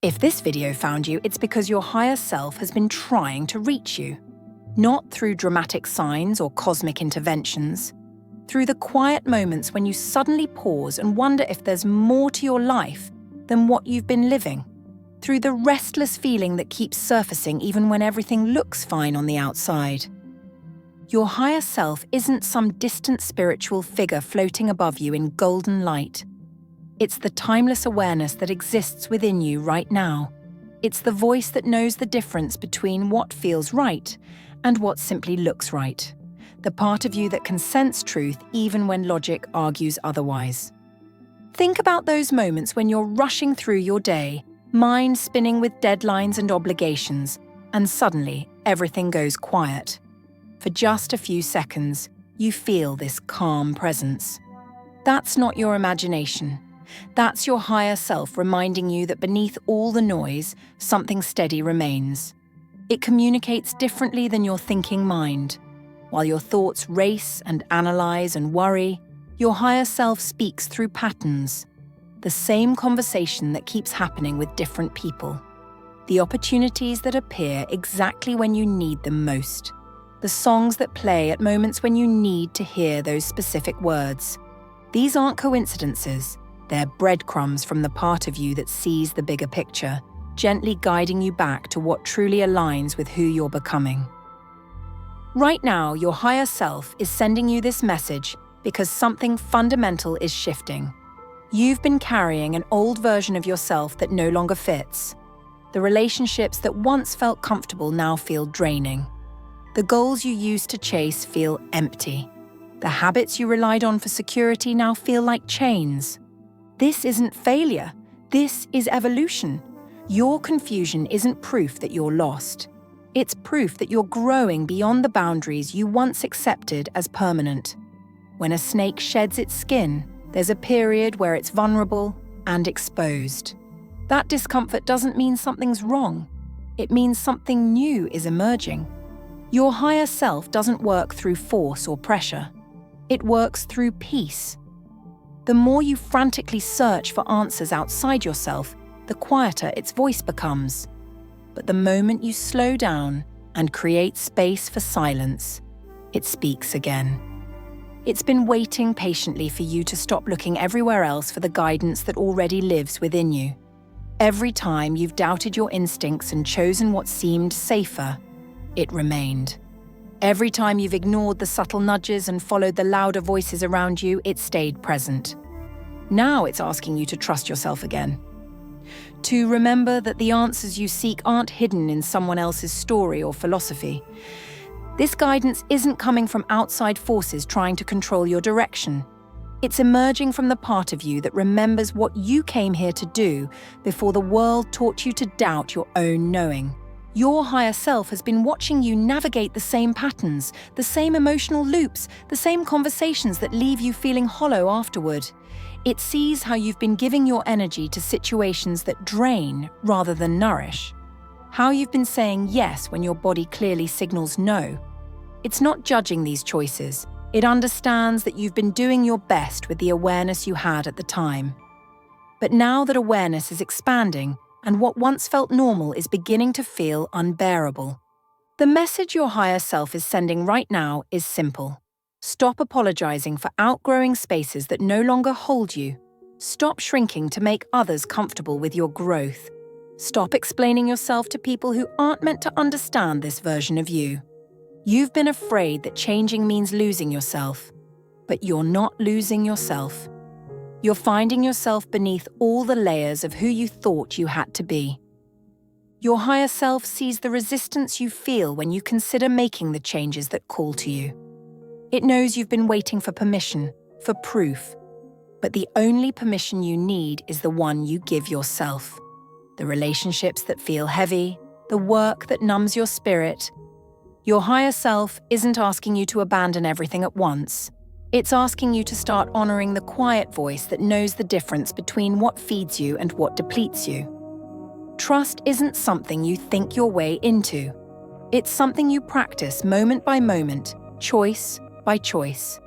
If this video found you, it's because your higher self has been trying to reach you. Not through dramatic signs or cosmic interventions. Through the quiet moments when you suddenly pause and wonder if there's more to your life than what you've been living. Through the restless feeling that keeps surfacing even when everything looks fine on the outside. Your higher self isn't some distant spiritual figure floating above you in golden light. It's the timeless awareness that exists within you right now. It's the voice that knows the difference between what feels right and what simply looks right. The part of you that can sense truth even when logic argues otherwise. Think about those moments when you're rushing through your day, mind spinning with deadlines and obligations, and suddenly everything goes quiet. For just a few seconds, you feel this calm presence. That's not your imagination. That's your higher self reminding you that beneath all the noise, something steady remains. It communicates differently than your thinking mind. While your thoughts race and analyze and worry, your higher self speaks through patterns. The same conversation that keeps happening with different people. The opportunities that appear exactly when you need them most. The songs that play at moments when you need to hear those specific words. These aren't coincidences. They're breadcrumbs from the part of you that sees the bigger picture, gently guiding you back to what truly aligns with who you're becoming. Right now, your higher self is sending you this message because something fundamental is shifting. You've been carrying an old version of yourself that no longer fits. The relationships that once felt comfortable now feel draining. The goals you used to chase feel empty. The habits you relied on for security now feel like chains. This isn't failure. This is evolution. Your confusion isn't proof that you're lost. It's proof that you're growing beyond the boundaries you once accepted as permanent. When a snake sheds its skin, there's a period where it's vulnerable and exposed. That discomfort doesn't mean something's wrong. It means something new is emerging. Your higher self doesn't work through force or pressure. It works through peace. The more you frantically search for answers outside yourself, the quieter its voice becomes. But the moment you slow down and create space for silence, it speaks again. It's been waiting patiently for you to stop looking everywhere else for the guidance that already lives within you. Every time you've doubted your instincts and chosen what seemed safer, it remained. Every time you've ignored the subtle nudges and followed the louder voices around you, it stayed present. Now it's asking you to trust yourself again. To remember that the answers you seek aren't hidden in someone else's story or philosophy. This guidance isn't coming from outside forces trying to control your direction. It's emerging from the part of you that remembers what you came here to do before the world taught you to doubt your own knowing. Your higher self has been watching you navigate the same patterns, the same emotional loops, the same conversations that leave you feeling hollow afterward. It sees how you've been giving your energy to situations that drain rather than nourish. How you've been saying yes when your body clearly signals no. It's not judging these choices. It understands that you've been doing your best with the awareness you had at the time. But now that awareness is expanding, and what once felt normal is beginning to feel unbearable. The message your higher self is sending right now is simple. Stop apologizing for outgrowing spaces that no longer hold you. Stop shrinking to make others comfortable with your growth. Stop explaining yourself to people who aren't meant to understand this version of you. You've been afraid that changing means losing yourself, but you're not losing yourself. You're finding yourself beneath all the layers of who you thought you had to be. Your higher self sees the resistance you feel when you consider making the changes that call to you. It knows you've been waiting for permission, for proof. But the only permission you need is the one you give yourself. The relationships that feel heavy, the work that numbs your spirit. Your higher self isn't asking you to abandon everything at once. It's asking you to start honoring the quiet voice that knows the difference between what feeds you and what depletes you. Trust isn't something you think your way into. It's something you practice moment by moment, choice by choice.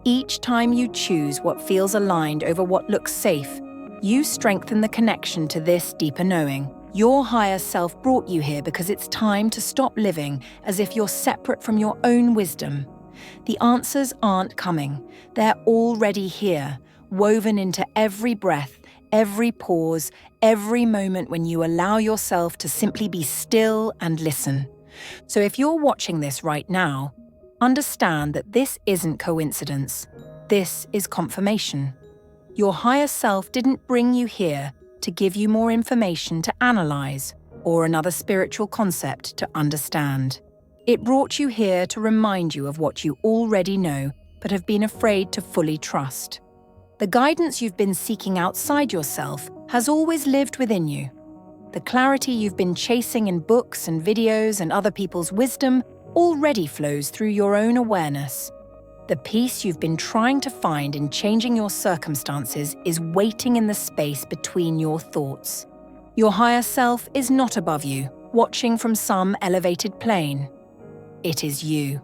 Each time you choose what feels aligned over what looks safe, You strengthen the connection to this deeper knowing. Your higher self brought you here because it's time to stop living as if you're separate from your own wisdom. The answers aren't coming. They're already here, woven into every breath, every pause, every moment when you allow yourself to simply be still and listen. So if you're watching this right now, understand that this isn't coincidence. This is confirmation. Your higher self didn't bring you here to give you more information to analyze or another spiritual concept to understand. It brought you here to remind you of what you already know but have been afraid to fully trust. The guidance you've been seeking outside yourself has always lived within you. The clarity you've been chasing in books and videos and other people's wisdom already flows through your own awareness. The peace you've been trying to find in changing your circumstances is waiting in the space between your thoughts. Your higher self is not above you, watching from some elevated plane. It is you.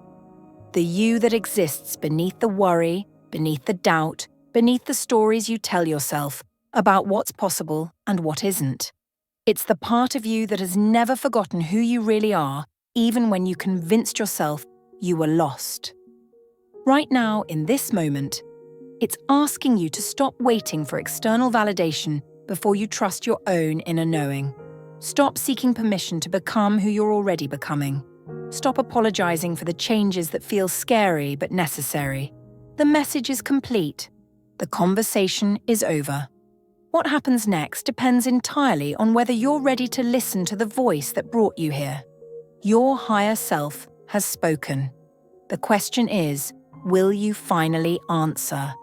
The you that exists beneath the worry, beneath the doubt, beneath the stories you tell yourself about what's possible and what isn't. It's the part of you that has never forgotten who you really are, even when you convinced yourself you were lost. Right now, in this moment, it's asking you to stop waiting for external validation before you trust your own inner knowing. Stop seeking permission to become who you're already becoming. Stop apologizing for the changes that feel scary but necessary. The message is complete. The conversation is over. What happens next depends entirely on whether you're ready to listen to the voice that brought you here. Your higher self has spoken. The question is, will you finally answer?